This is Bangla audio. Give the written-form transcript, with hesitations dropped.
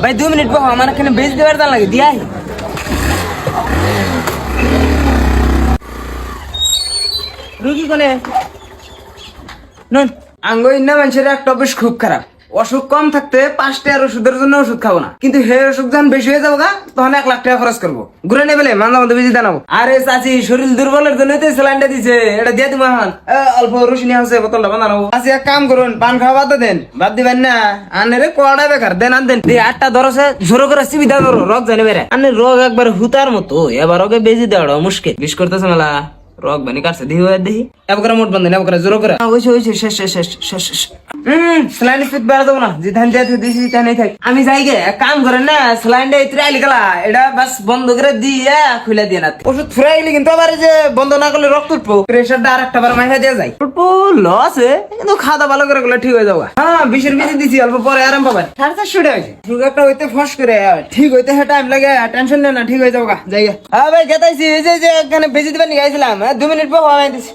ভাই 2 মিনিট বহ, আমার এখানে বেচ দেবার দাম লাগে দিয়াই। রুগী কোনে নুন আঙ্গো ইন্না মানুষের একটা অভ্যাস খুব খারাপ। অসুখ কম থাকতে 5 টাকার ওষুধের জন্য ওষুধ খাবো না, কিন্তু হে অসুখ যখন বেশি হয়ে যাবো তখন 1 লাখ টাকা খরচ করবো। ঘুরে নেবে মাঝে মধ্যে বেশি জানাবো। আরে চাচি শরীর দুর্বলের জন্য তো স্যালাইনটা দিছে, এটা দিয়ে দিব এখন। অল্প রসুনি আছে বোতলটা বানাবো। চাচি এক কাম করুন, পান খাওয়া বাদ দেন, বাদ দিবেন না। আনের কোয়াটা বেকার দেন আন দেন। দিয়ে 8টা ধরছে জোর করে চিবিদা ধরো, রোগ জানি বেড়ে। আনের রোগ একবার হুতার মতো, এবার ওকে বেজি দেওয়া মুশকিল। বিশ করতেছে মেলা রক বানি কাটছে দিহি দেখি এবার মোট বন্ধ না এবার জোর করে ওইছে শেষ শেষ শেষ শেষ শেষ। স্যালাইন ফিট বেড়া দেবো না, যে ধান দিয়ে দিছি তা নেই থাক। আমি যাই গে এক কাম করেন না, স্যালাইনটা ইতরে আইলি গেলা এটা বাস বন্ধ করে দিয়ে খুলে দিয়ে না। ওষুধ ফুরাই গেলি কিন্তু আবার যে বন্ধ না করলে রক্ত উঠবো, প্রেশারটা আর একটা বার মাইহা দিয়ে যায়। উঠবো লস কিন্তু খাওয়া দাওয়া ভালো করে গুলো ঠিক হয়ে যাবো। হ্যাঁ 20-এর বেশি দিছি, অল্প পরে আরাম পাবেন। 450 হয়েছে সুগারটা হইতে ফস করে ঠিক হইতে হ্যাঁ টাইম লাগে, টেনশন নেই না, ঠিক হয়ে যাবো গা যাই। হ্যাঁ ভাই গেতাইছি, এই যে এখানে বেশি দিবেন গাইছিলাম 2 মিনিট পর হওয়া দিছি।